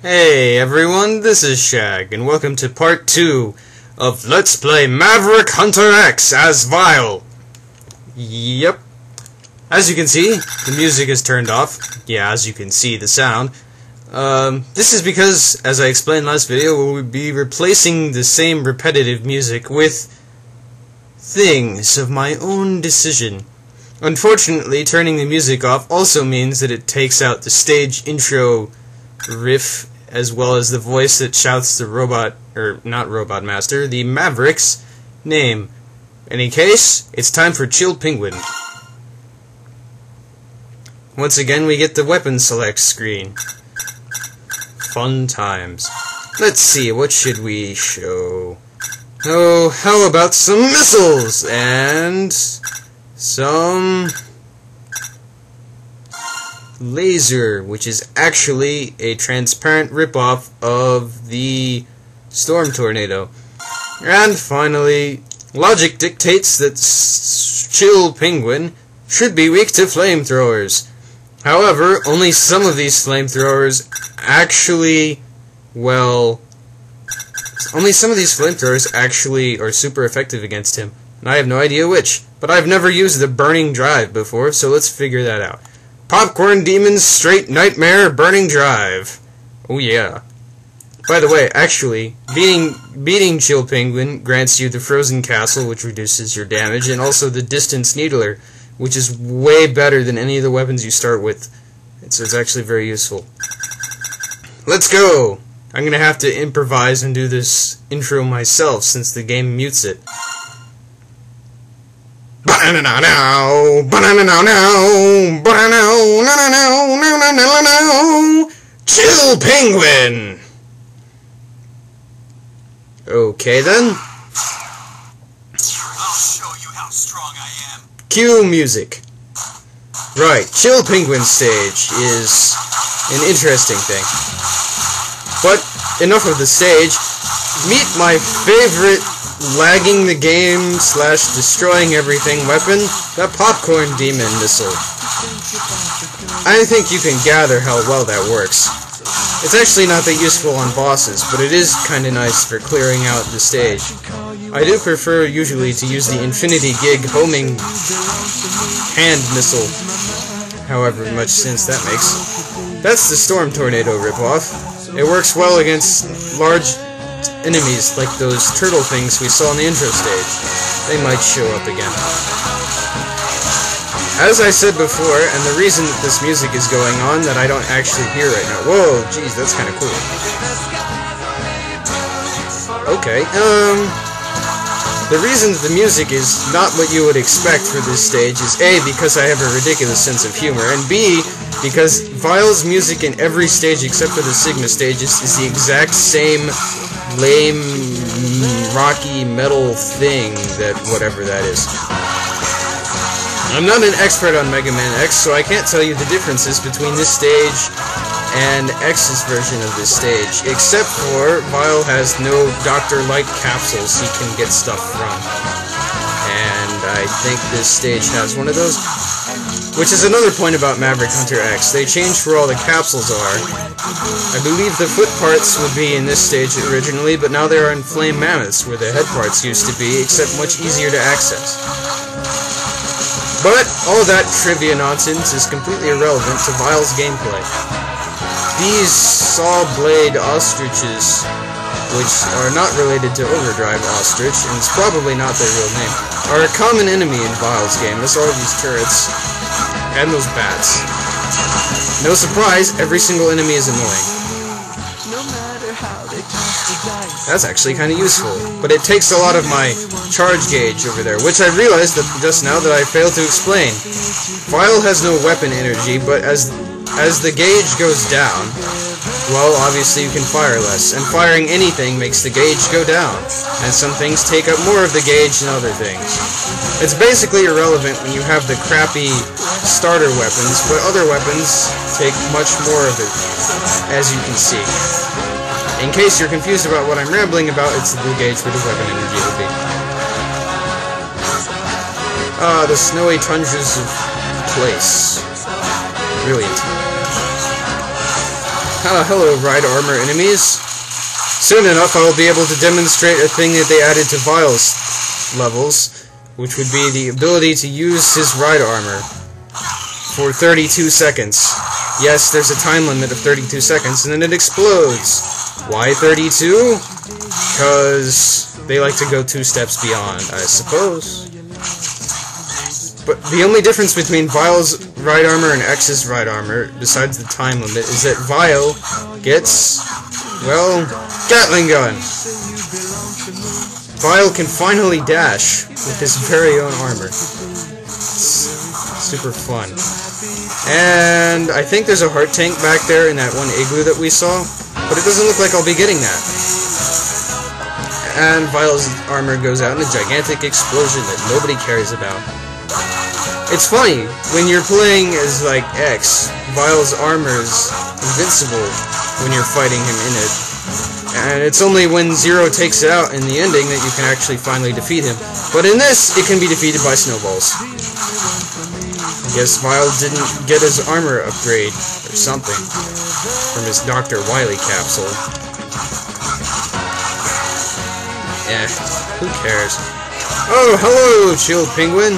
Hey everyone, this is Shagg, and welcome to part 2 of Let's Play Maverick Hunter X as Vile. Yep. As you can see, the music is turned off. Yeah, as you can see, the sound. This is because, as I explained last video, we'll be replacing the same repetitive music with things of my own decision. Unfortunately, turning the music off also means that it takes out the stage intro riff, as well as the voice that shouts the robot, or not robot master, the Maverick's name. In any case, it's time for Chill Penguin. Once again, we get the weapon select screen. Fun times. Let's see, what should we show? Oh, how about some missiles and some laser, which is actually a transparent ripoff of the storm tornado. And finally, logic dictates that Chill Penguin should be weak to flamethrowers. However, only some of these flamethrowers actually, only some of these flamethrowers actually are super effective against him. And I have no idea which. But I've never used the burning drive before, so let's figure that out. Popcorn Demon's Straight Nightmare Burning Drive. Oh yeah. By the way, actually, beating Chill Penguin grants you the Frozen Castle, which reduces your damage, and also the Distance Needler, which is way better than any of the weapons you start with. So it's actually very useful. Let's go! I'm gonna have to improvise and do this intro myself, since the game mutes it. Chill Penguin! Okay then. I'll show you how strong I am. Cue music. Right, Chill Penguin stage is an interesting thing. But enough of the stage. Meet my favorite lagging the game / destroying everything weapon, the Popcorn Demon missile. I think you can gather how well that works. It's actually not that useful on bosses, but it is kinda nice for clearing out the stage. I do prefer usually to use the Infinity Gig homing hand missile, however much sense that makes. That's the Storm Tornado ripoff. It works well against large enemies like those turtle things we saw in the intro stage. They might show up again. As I said before, and the reason that this music is going on that I don't actually hear right now. Whoa, geez, that's kind of cool. Okay, the reason that the music is not what you would expect for this stage is A, because I have a ridiculous sense of humor, and B, because Vile's music in every stage except for the Sigma stages is the exact same lame, rocky metal thing that whatever that is. I'm not an expert on Mega Man X, so I can't tell you the differences between this stage and X's version of this stage, except for Vile has no Dr. Light capsules he can get stuff from. And I think this stage has one of those. Which is another point about Maverick Hunter X. They changed where all the capsules are. I believe the foot parts would be in this stage originally, but now they are in Flame Mammoths, where the head parts used to be, except much easier to access. But all that trivia nonsense is completely irrelevant to Vile's gameplay. These saw blade ostriches, which are not related to Overdrive Ostrich, and it's probably not their real name, are a common enemy in Vile's game, as are these turrets, and those bats. No surprise, every single enemy is annoying. That's actually kind of useful, but it takes a lot of my charge gauge over there, which I realized just now that I failed to explain. Vile has no weapon energy, but as the gauge goes down, well, obviously you can fire less, and firing anything makes the gauge go down, and some things take up more of the gauge than other things. It's basically irrelevant when you have the crappy starter weapons, but other weapons take much more of it, as you can see. In case you're confused about what I'm rambling about, it's the blue gauge where the weapon energy will be. Ah, the snowy tundras of place. Brilliant. Hello, Ride Armor enemies. Soon enough, I will be able to demonstrate a thing that they added to Vile's levels, which would be the ability to use his Ride Armor for 32 seconds. Yes, there's a time limit of 32 seconds, and then it explodes. Why 32? Because they like to go 2 steps beyond, I suppose. But the only difference between Vile's Ride Armor and X's Ride Armor, besides the time limit, is that Vile gets, well, Gatling Gun. Vile can finally dash with his very own armor. It's super fun. And I think there's a heart tank back there in that one igloo that we saw, but it doesn't look like I'll be getting that. And Vile's armor goes out in a gigantic explosion that nobody cares about. It's funny, when you're playing as, like, X, Vile's armor's invincible when you're fighting him in it. And it's only when Zero takes it out in the ending that you can actually finally defeat him. But in this, it can be defeated by snowballs. I guess Vile didn't get his armor upgrade, or something, from his Dr. Wily capsule. Eh, who cares? Oh, hello, Chill Penguin!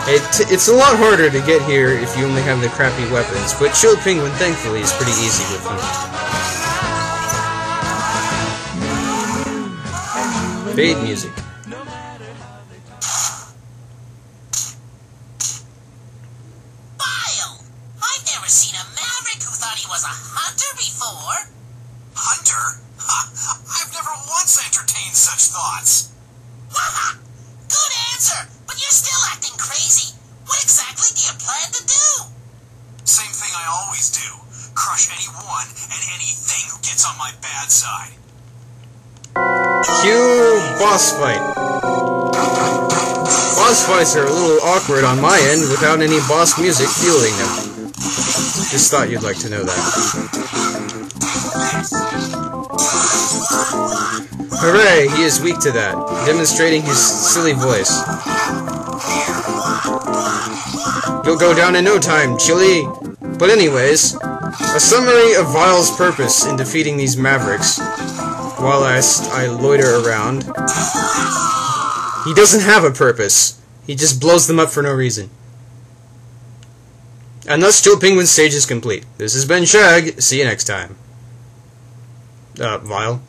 It's a lot harder to get here if you only have the crappy weapons, but Chill Penguin, thankfully, is pretty easy with them. Fade music. Vile! I've never seen a Maverick who thought he was a hunter before. Hunter? Ha! I've never once entertained such thoughts. Haha! Good answer, but you're still acting crazy. What exactly do you plan to do? Same thing I always do. Crush anyone and anything who gets on my bad side. Cue boss fight. Boss fights are a little awkward on my end without any boss music fueling them. Just thought you'd like to know that. Hooray, he is weak to that, demonstrating his silly voice. You'll go down in no time, Chili. But anyways, a summary of Vile's purpose in defeating these Mavericks, while I loiter around. He doesn't have a purpose. He just blows them up for no reason. And thus, Chill Penguin's stage is complete. This has been Shagg. See you next time. Vile.